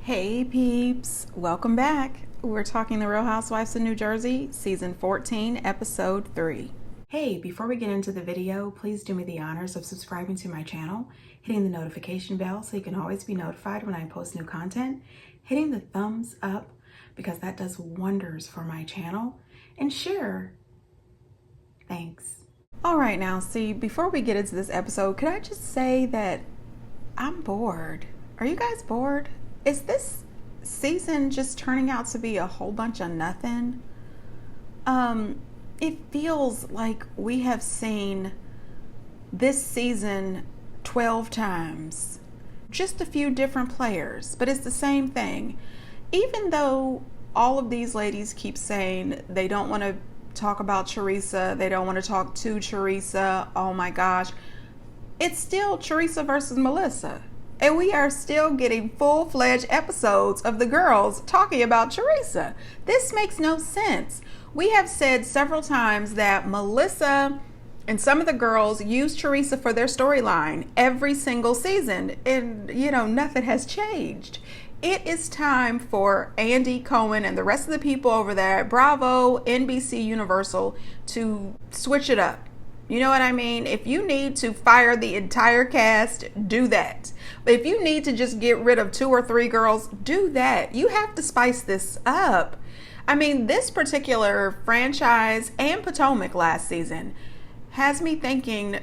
Hey peeps, welcome back. We're talking The Real Housewives of New Jersey, season 14, episode 3. Hey, before we get into the video, please do me the honors of subscribing to my channel, hitting the notification bell so you can always be notified when I post new content, hitting the thumbs up because that does wonders for my channel, and share. Thanks. All right, now see, before we get into this episode, could I just say that I'm bored. Are you guys bored? Is this season just turning out to be a whole bunch of nothing? It feels like we have seen this season 12 times. Just a few different players, but it's the same thing. Even though all of these ladies keep saying they don't want to talk about Teresa, they don't want to talk to Teresa, oh my gosh, it's still Teresa versus Melissa. And we are still getting full-fledged episodes of the girls talking about Teresa. This makes no sense. We have said several times that Melissa and some of the girls use Teresa for their storyline every single season. And, nothing has changed. It is time for Andy Cohen and the rest of the people over there at Bravo, NBC Universal to switch it up. You know what I mean? If you need to fire the entire cast, do that. But if you need to just get rid of 2 or 3 girls, do that. You have to spice this up. I mean, this particular franchise and Potomac last season has me thinking,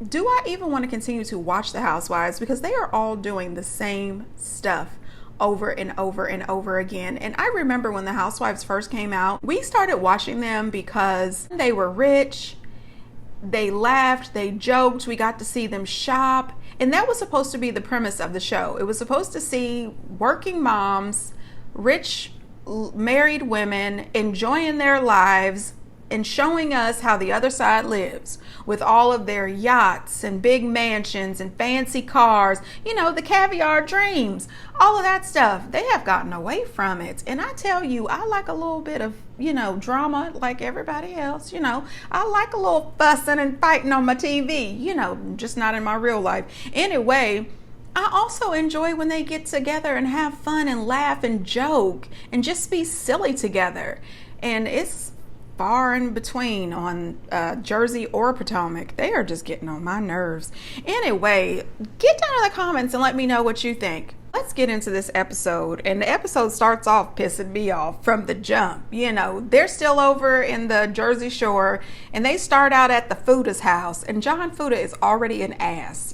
do I even want to continue to watch the Housewives? Because they are all doing the same stuff over and over and over again. And I remember when the Housewives first came out, we started watching them because they were rich. They laughed, they joked, we got to see them shop. And that was supposed to be the premise of the show. It was supposed to see working moms, rich married women enjoying their lives and showing us how the other side lives with all of their yachts and big mansions and fancy cars, the caviar dreams, all of that stuff. They have gotten away from it. And I tell you, I like a little bit of, drama like everybody else. I like a little fussing and fighting on my TV, just not in my real life. Anyway, I also enjoy when they get together and have fun and laugh and joke and just be silly together. And it's far in between on Jersey or Potomac. They are just getting on my nerves. Anyway, get down in the comments and let me know what you think. Let's get into this episode. And the episode starts off pissing me off from the jump. They're still over in the Jersey Shore and they start out at the Fuda's house and John Fuda is already an ass.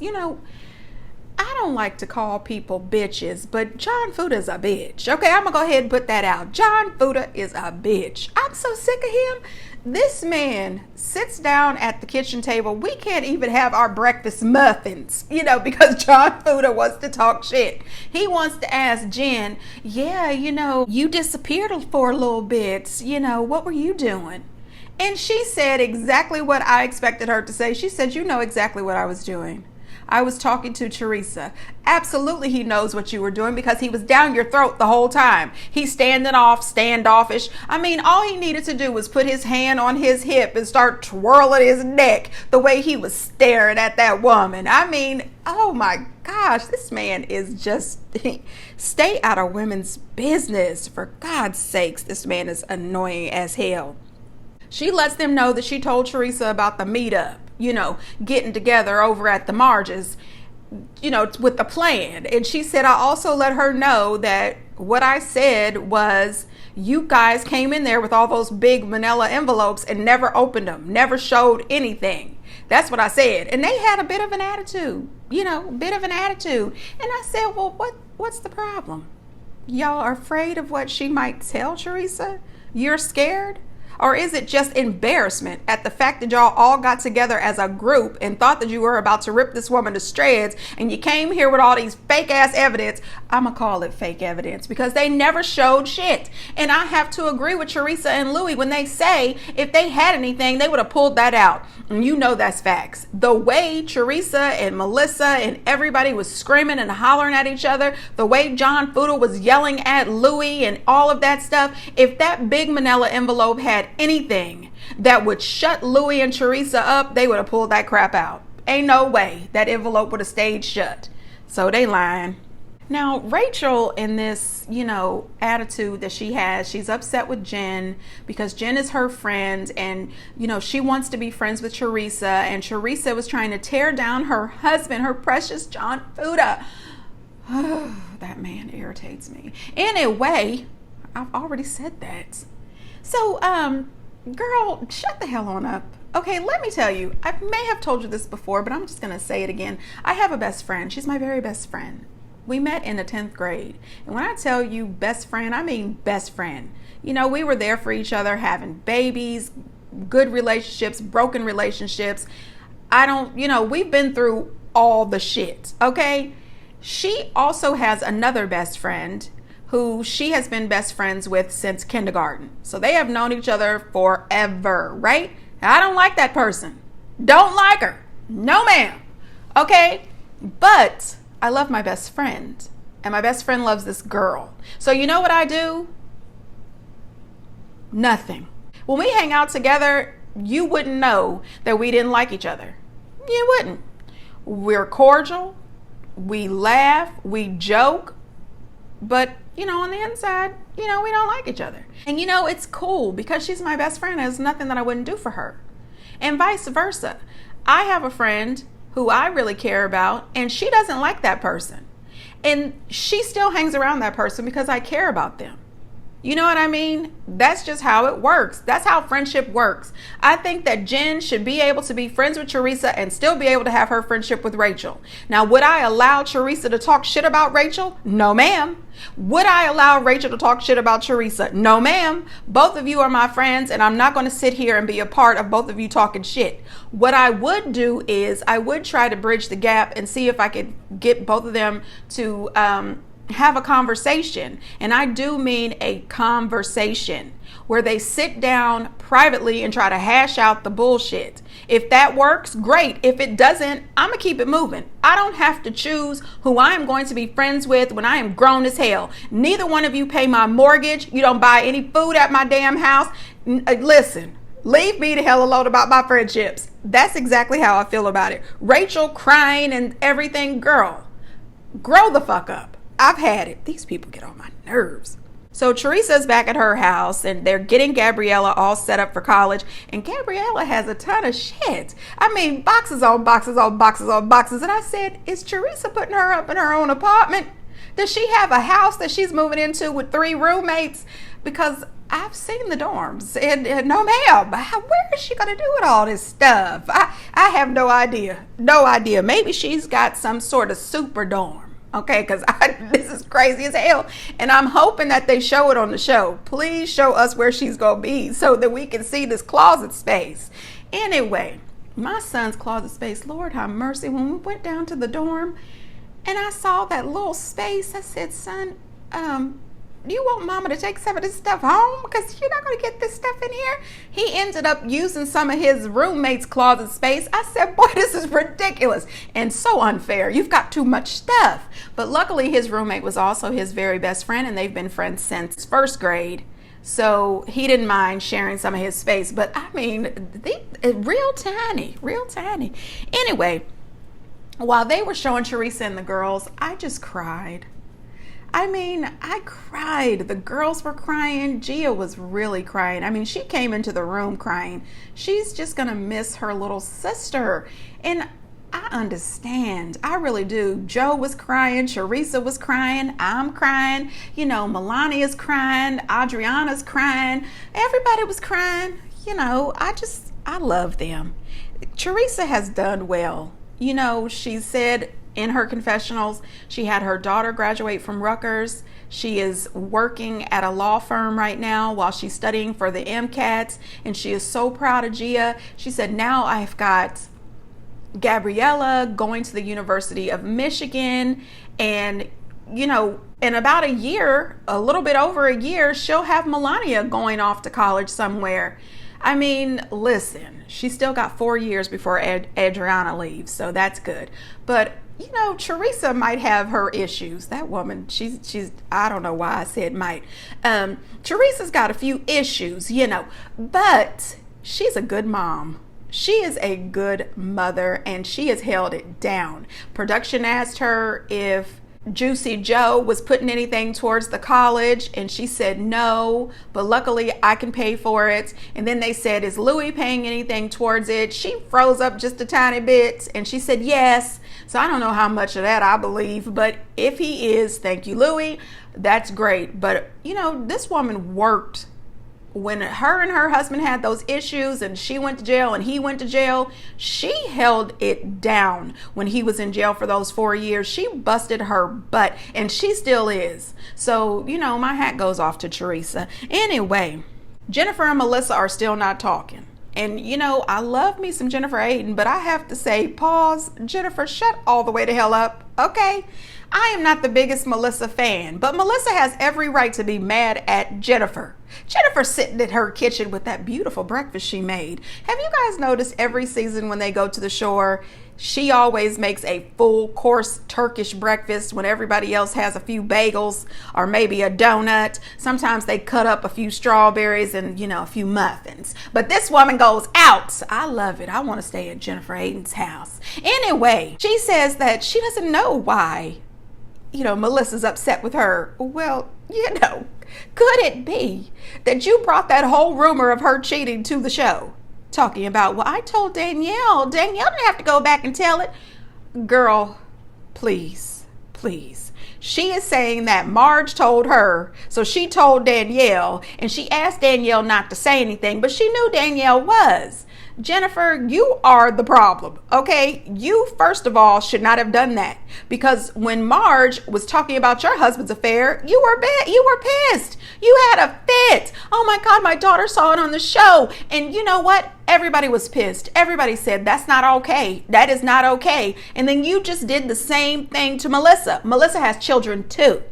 I don't like to call people bitches, but John Fuda's a bitch. Okay, I'm gonna go ahead and put that out. John Fuda is a bitch. I'm so sick of him. This man sits down at the kitchen table. We can't even have our breakfast muffins, because John Fuda wants to talk shit. He wants to ask Jen, you disappeared for a little bit. What were you doing? And she said exactly what I expected her to say. She said, you know exactly what I was doing. I was talking to Teresa. Absolutely, he knows what you were doing because he was down your throat the whole time. He's standoffish. I mean, all he needed to do was put his hand on his hip and start twirling his neck the way he was staring at that woman. I mean, oh my gosh, this man is just, stay out of women's business. For God's sakes, this man is annoying as hell. She lets them know that she told Teresa about the meetup. Getting together over at the Marges, with the plan. And she said, I also let her know that what I said was you guys came in there with all those big manila envelopes and never opened them, never showed anything. That's what I said. And they had a bit of an attitude, And I said, well, what's the problem? Y'all are afraid of what she might tell Teresa? You're scared? Or is it just embarrassment at the fact that y'all all got together as a group and thought that you were about to rip this woman to shreds and you came here with all these fake ass evidence? I'm gonna call it fake evidence because they never showed shit. And I have to agree with Teresa and Louis when they say if they had anything, they would have pulled that out. And that's facts. The way Teresa and Melissa and everybody was screaming and hollering at each other, the way John Fuda was yelling at Louis and all of that stuff, if that big manila envelope had anything that would shut Louis and Teresa up, they would have pulled that crap out. Ain't no way that envelope would have stayed shut. So they lying. Now, Rachel, in this, attitude that she has, she's upset with Jen because Jen is her friend and, she wants to be friends with Teresa. And Teresa was trying to tear down her husband, her precious John Fuda. Oh, that man irritates me. Anyway, I've already said that. So, girl, shut the hell on up. Okay, let me tell you, I may have told you this before, but I'm just going to say it again. I have a best friend. She's my very best friend. We met in the 10th grade. And when I tell you best friend, I mean best friend. We were there for each other, having babies, good relationships, broken relationships. We've been through all the shit, okay? She also has another best friend who she has been best friends with since kindergarten. So they have known each other forever, right? I don't like that person. Don't like her. No, ma'am. Okay? But I love my best friend. And my best friend loves this girl. So you know what I do? Nothing. When we hang out together, you wouldn't know that we didn't like each other. You wouldn't. We're cordial. We laugh. We joke. But, on the inside, we don't like each other. And, it's cool because she's my best friend. There's nothing that I wouldn't do for her. And vice versa. I have a friend who I really care about, and she doesn't like that person. And she still hangs around that person because I care about them. You know what I mean? That's just how it works. That's how friendship works. I think that Jen should be able to be friends with Teresa and still be able to have her friendship with Rachel. Now, would I allow Teresa to talk shit about Rachel? No, ma'am. Would I allow Rachel to talk shit about Teresa? No, ma'am. Both of you are my friends, and I'm not going to sit here and be a part of both of you talking shit. What I would do is I would try to bridge the gap and see if I could get both of them to have a conversation. And I do mean a conversation where they sit down privately and try to hash out the bullshit. If that works, great. If it doesn't, I'm gonna keep it moving. I don't have to choose who I am going to be friends with when I am grown as hell. Neither one of you pay my mortgage. You don't buy any food at my damn house. Listen, leave me the hell alone about my friendships. That's exactly how I feel about it. Rachel crying and everything, girl, grow the fuck up. I've had it. These people get on my nerves. So Teresa's back at her house and they're getting Gabriella all set up for college. And Gabriella has a ton of shit. I mean, boxes on boxes on boxes on boxes. And I said, is Teresa putting her up in her own apartment? Does she have a house that she's moving into with 3 roommates? Because I've seen the dorms and no ma'am, where is she going to do with all this stuff? I have no idea. No idea. Maybe she's got some sort of super dorm. Okay, because this is crazy as hell. And I'm hoping that they show it on the show. Please show us where she's going to be so that we can see this closet space. Anyway, my son's closet space, Lord have mercy. When we went down to the dorm and I saw that little space, I said, son, do you want mama to take some of this stuff home? Because you're not going to get this stuff in here. He ended up using some of his roommate's closet space. I said, boy, this is ridiculous and so unfair. You've got too much stuff. But luckily, his roommate was also his very best friend, and they've been friends since 1st grade. So he didn't mind sharing some of his space. But I mean, real tiny, real tiny. Anyway, while they were showing Teresa and the girls, I just cried. I mean, I cried. The girls were crying. Gia was really crying. I mean, she came into the room crying. She's just going to miss her little sister. And I understand. I really do. Joe was crying. Teresa was crying. I'm crying. Melania's crying. Adriana's crying. Everybody was crying. I love them. Teresa has done well. She said in her confessionals, she had her daughter graduate from Rutgers. She is working at a law firm right now while she's studying for the MCATs, and she is so proud of Gia. She said, now I've got Gabriella going to the University of Michigan, and in about a year, a little bit over a year, she'll have Melania going off to college somewhere. I mean, listen, she's still got 4 years before Adriana leaves, so that's good. But Teresa might have her issues. That woman, she's I don't know why I said might. Teresa's got a few issues, but she's a good mom. She is a good mother, and she has held it down. Production asked her if Juicy Joe was putting anything towards the college, and she said no, but luckily I can pay for it. And then they said, is Louis paying anything towards it? She froze up just a tiny bit and she said yes. So I don't know how much of that I believe, but if he is, thank you, Louis, that's great. But this woman worked. When her and her husband had those issues and she went to jail and he went to jail, she held it down when he was in jail for those 4 years. She busted her butt and she still is. So, my hat goes off to Teresa. Anyway, Jennifer and Melissa are still not talking. And, I love me some Jennifer Aydin, but I have to say, pause. Jennifer, shut all the way to hell up, okay? I am not the biggest Melissa fan, but Melissa has every right to be mad at Jennifer. Jennifer's sitting in her kitchen with that beautiful breakfast she made. Have you guys noticed every season when they go to the shore, she always makes a full course Turkish breakfast when everybody else has a few bagels or maybe a donut. Sometimes they cut up a few strawberries and, a few muffins. But this woman goes out. I love it. I want to stay at Jennifer Aydin's house. Anyway, she says that she doesn't know why, Melissa's upset with her. Well, could it be that you brought that whole rumor of her cheating to the show? Talking about, well, I told Danielle. Danielle didn't have to go back and tell it. Girl, please. She is saying that Marge told her, so she told Danielle, and she asked Danielle not to say anything, but she knew Danielle was. Jennifer, you are the problem, okay? You, first of all, should not have done that, because when Marge was talking about your husband's affair, you were pissed. You had a fit. Oh my God, my daughter saw it on the show. And you know what? Everybody was pissed. Everybody said, that's not okay. That is not okay. And then you just did the same thing to Melissa. Melissa has children too.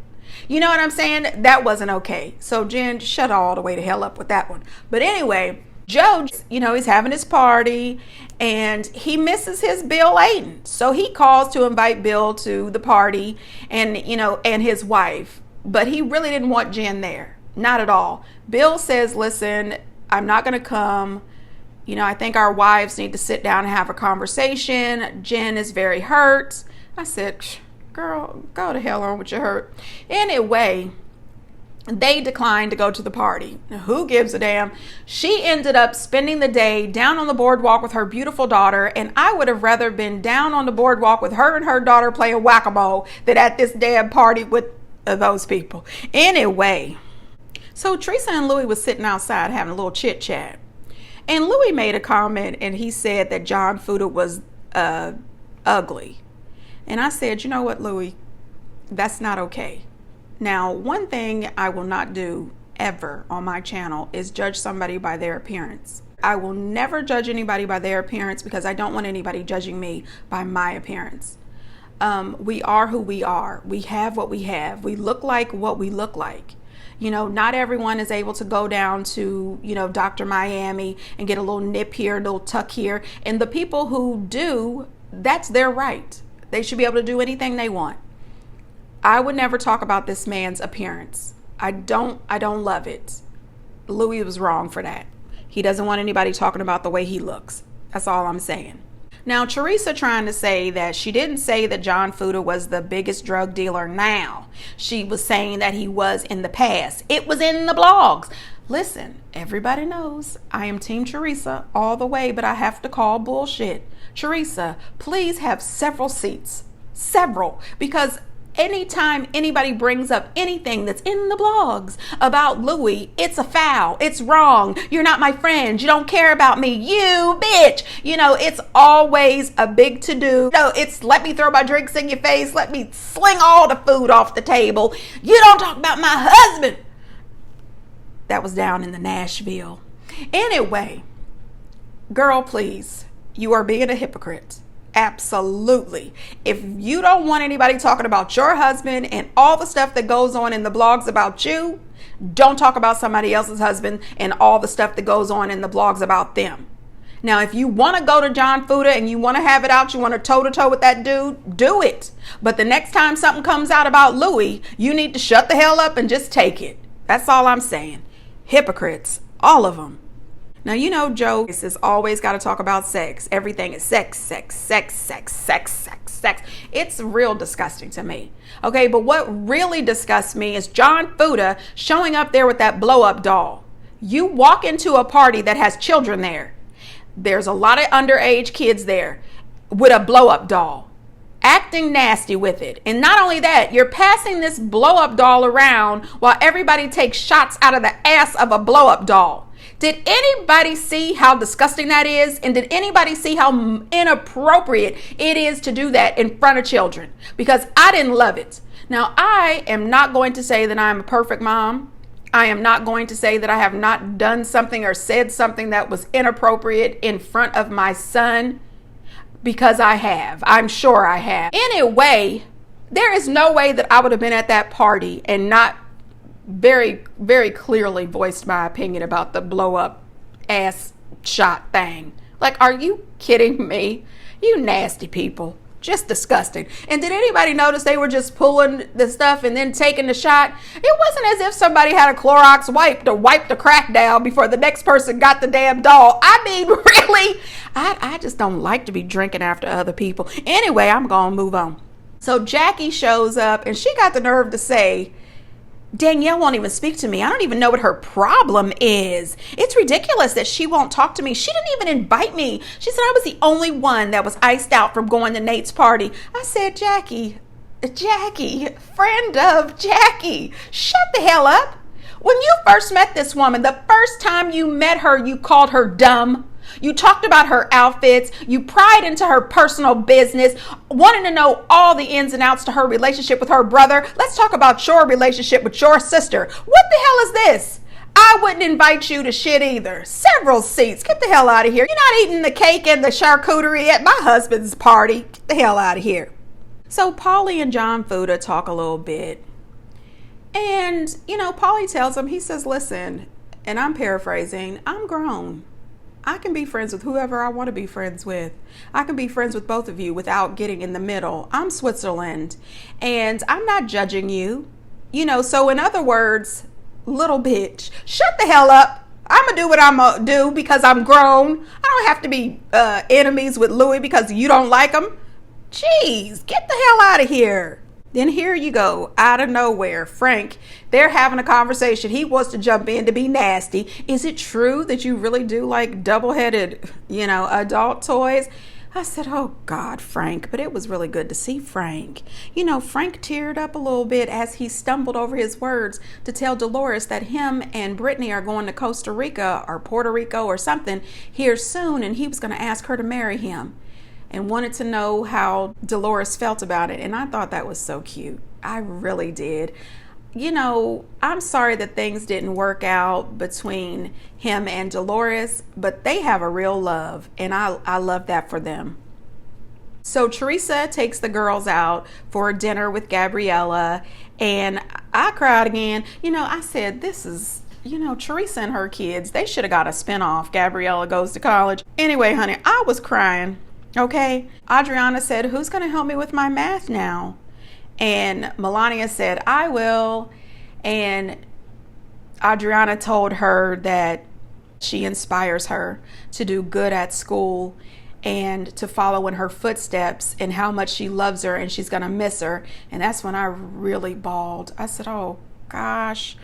You know what I'm saying? That wasn't okay. So Jen, shut all the way to hell up with that one. But anyway, Joe, he's having his party and he misses his Bill Aydin. So he calls to invite Bill to the party and his wife. But he really didn't want Jen there. Not at all. Bill says, listen, I'm not going to come. I think our wives need to sit down and have a conversation. Jen is very hurt. I said, girl, go to hell on with your hurt. Anyway, they declined to go to the party. Who gives a damn? She ended up spending the day down on the boardwalk with her beautiful daughter, and I would have rather been down on the boardwalk with her and her daughter playing whack-a-mole than at this damn party with those people. Anyway, so Teresa and Louis was sitting outside having a little chit-chat, and Louis made a comment, and he said that John Fuda was ugly. And I said, you know what, Louis? That's not okay. Now, one thing I will not do ever on my channel is judge somebody by their appearance. I will never judge anybody by their appearance because I don't want anybody judging me by my appearance. We are who we are. We have what we have. We look like what we look like. Not everyone is able to go down to, Dr. Miami and get a little nip here, a little tuck here. And the people who do, that's their right. They should be able to do anything they want. I would never talk about this man's appearance. I don't love it. Louis was wrong for that. He doesn't want anybody talking about the way he looks. That's all I'm saying. Now, Teresa trying to say that she didn't say that John Fuda was the biggest drug dealer now. She was saying that he was in the past. It was in the blogs. Listen, everybody knows I am Team Teresa all the way, but I have to call bullshit. Teresa, please have several seats. Several. Because anytime anybody brings up anything that's in the blogs about Louis, it's a foul. It's wrong. You're not my friend. You don't care about me. You bitch. It's always a big to-do. It's let me throw my drinks in your face. Let me sling all the food off the table. You don't talk about my husband. That was down in the Nashville. Anyway, girl, please. You are being a hypocrite. Absolutely. If you don't want anybody talking about your husband and all the stuff that goes on in the blogs about you, don't talk about somebody else's husband and all the stuff that goes on in the blogs about them. Now, if you want to go to John Fuda and you want to have it out, you want to toe-to-toe with that dude, do it. But the next time something comes out about Louis, you need to shut the hell up and just take it. That's all I'm saying. Hypocrites, all of them. Now, you know, Joe is always got to talk about sex. Everything is sex, sex, sex, sex, sex, sex, sex. It's real disgusting to me. Okay, but what really disgusts me is John Fuda showing up there with that blow-up doll. You walk into a party that has children there. There's a lot of underage kids there with a blow-up doll, acting nasty with it. And not only that, you're passing this blow-up doll around while everybody takes shots out of the ass of a blow-up doll. Did anybody see how disgusting that is? And did anybody see how inappropriate it is to do that in front of children? Because I didn't love it. Now, I am not going to say that I'm a perfect mom. I am not going to say that I have not done something or said something that was inappropriate in front of my son, because I have. I'm sure I have. Anyway, there is no way that I would have been at that party and not very, very clearly voiced my opinion about the blow up ass shot thing. Like, are you kidding me? You nasty people. Just disgusting. And did anybody notice they were just pulling the stuff and then taking the shot? It wasn't as if somebody had a Clorox wipe to wipe the crack down before the next person got the damn doll. I mean, really? I just don't like to be drinking after other people. Anyway, I'm going to move on. So Jackie shows up and she got the nerve to say, Danielle won't even speak to me. I don't even know what her problem is. It's ridiculous that she won't talk to me. She didn't even invite me. She said I was the only one that was iced out from going to Nate's party. I said, Jackie, friend of Jackie, shut the hell up. When you first met this woman, the first time you met her, you called her dumb. You talked about her outfits. You pried into her personal business, wanting to know all the ins and outs to her relationship with her brother. Let's talk about your relationship with your sister. What the hell is this? I wouldn't invite you to shit either. Several seats. Get the hell out of here. You're not eating the cake and the charcuterie at my husband's party. Get the hell out of here. So Paulie and John Fuda talk a little bit. And, you know, Paulie tells him, he says, listen, and I'm paraphrasing, I'm grown. I can be friends with whoever I want to be friends with. I can be friends with both of you without getting in the middle. I'm Switzerland and I'm not judging you. You know, so in other words, little bitch, shut the hell up. I'm going to do what I'm going to do because I'm grown. I don't have to be enemies with Louis because you don't like him. Jeez, get the hell out of here. Then here you go, out of nowhere, Frank, they're having a conversation. He wants to jump in to be nasty. Is it true that you really do like double-headed, adult toys? I said, oh God, Frank, but it was really good to see Frank. Frank teared up a little bit as he stumbled over his words to tell Dolores that him and Brittany are going to Costa Rica or Puerto Rico or something here soon, and he was going to ask her to marry him. And wanted to know how Dolores felt about it. And I thought that was so cute. I really did. I'm sorry that things didn't work out between him and Dolores, but they have a real love. And I love that for them. So Teresa takes the girls out for dinner with Gabriella. And I cried again. I said, this is... Teresa and her kids, they should have got a spinoff. Gabriella Goes to College. Anyway, honey, I was crying. Okay. Adriana said, who's going to help me with my math now? And Melania said, I will. And Adriana told her that she inspires her to do good at school and to follow in her footsteps and how much she loves her and she's going to miss her. And that's when I really bawled. I said, oh gosh.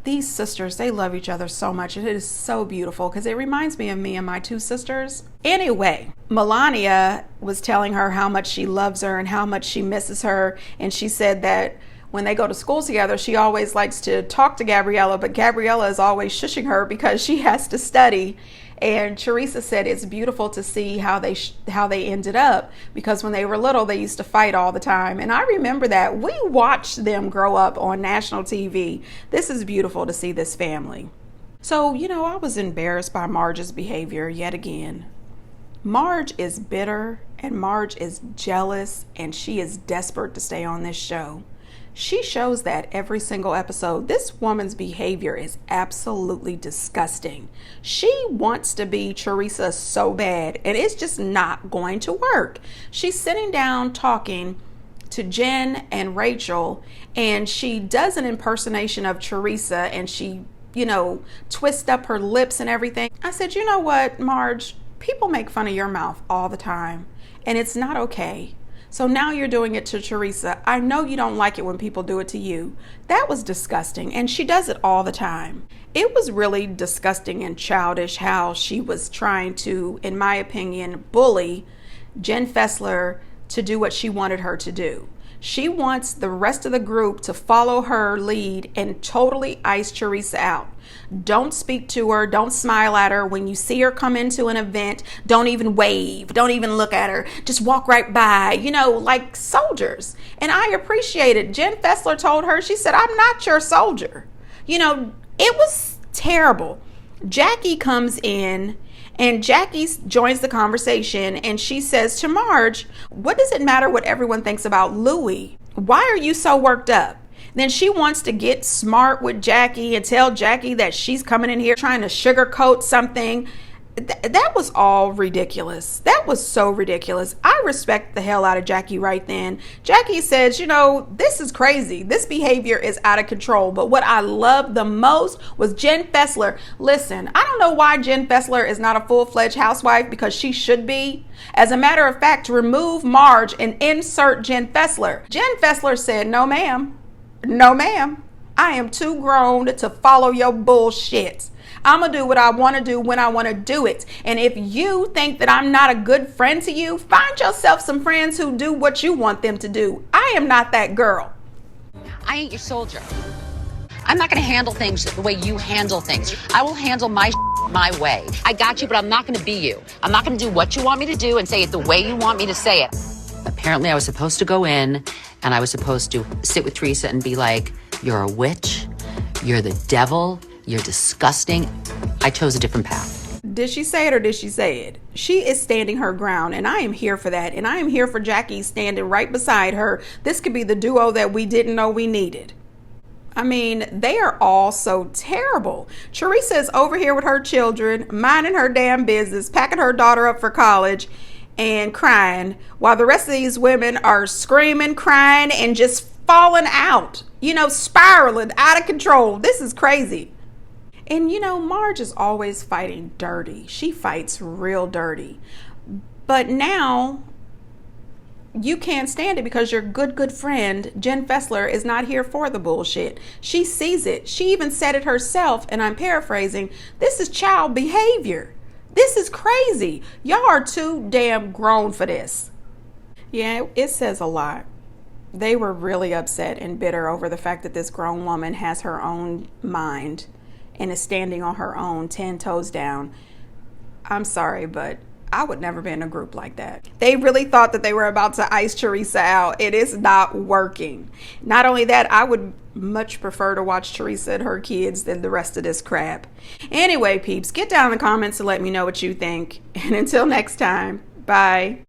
These sisters, they love each other so much. It is so beautiful because it reminds me of me and my two sisters. Anyway, Melania was telling her how much she loves her and how much she misses her. And she said that when they go to school together, she always likes to talk to Gabriella, but Gabriella is always shushing her because she has to study. And Teresa said it's beautiful to see how they ended up, because when they were little, they used to fight all the time. And I remember that. We watched them grow up on national TV. This is beautiful to see this family. So, I was embarrassed by Marge's behavior yet again. Marge is bitter and Marge is jealous and she is desperate to stay on this show. She shows that every single episode. This woman's behavior is absolutely disgusting. She wants to be Teresa so bad, and it's just not going to work. She's sitting down talking to Jen and Rachel, and she does an impersonation of Teresa, and she twist up her lips and everything. I said, you know what, Marge? People make fun of your mouth all the time, and it's not okay. So now you're doing it to Teresa. I know you don't like it when people do it to you. That was disgusting, and she does it all the time. It was really disgusting and childish how she was trying to, in my opinion, bully Jen Fessler to do what she wanted her to do. She wants the rest of the group to follow her lead and totally ice Teresa out. Don't speak to her. Don't smile at her. When you see her come into an event, don't even wave. Don't even look at her. Just walk right by, like soldiers. And I appreciate it. Jen Fessler told her, she said, I'm not your soldier. It was terrible. Jackie comes in and Jackie joins the conversation and she says to Marge, what does it matter what everyone thinks about Louie? Why are you so worked up? Then she wants to get smart with Jackie and tell Jackie that she's coming in here trying to sugarcoat something. That was all ridiculous. That was so ridiculous. I respect the hell out of Jackie right then. Jackie says, this is crazy. This behavior is out of control. But what I loved the most was Jen Fessler. Listen, I don't know why Jen Fessler is not a full-fledged housewife, because she should be. As a matter of fact, remove Marge and insert Jen Fessler. Jen Fessler said, no, ma'am. No, ma'am. I am too grown to follow your bullshit. I'm going to do what I want to do when I want to do it. And if you think that I'm not a good friend to you, find yourself some friends who do what you want them to do. I am not that girl. I ain't your soldier. I'm not going to handle things the way you handle things. I will handle my way. I got you, but I'm not going to be you. I'm not going to do what you want me to do and say it the way you want me to say it. Apparently, I was supposed to go in and I was supposed to sit with Teresa and be like, you're a witch, you're the devil, you're disgusting. I chose a different path. Did she say it or did she say it? She is standing her ground, and I am here for that. And I am here for Jackie standing right beside her. This could be the duo that we didn't know we needed. I mean, they are all so terrible. Teresa is over here with her children, minding her damn business, packing her daughter up for college and crying, while the rest of these women are screaming, crying, and just falling out, spiraling out of control. This is crazy. And Marge is always fighting dirty. She fights real dirty. But now you can't stand it because your good friend, Jen Fessler, is not here for the bullshit. She sees it. She even said it herself, and I'm paraphrasing, this is child behavior. This is crazy. Y'all are too damn grown for this. Yeah, it says a lot. They were really upset and bitter over the fact that this grown woman has her own mind and is standing on her own 10 toes down. I'm sorry, but I would never be in a group like that. They really thought that they were about to ice Teresa out. It is not working. Not only that, I would much prefer to watch Teresa and her kids than the rest of this crap. Anyway, peeps, get down in the comments and let me know what you think. And until next time, bye.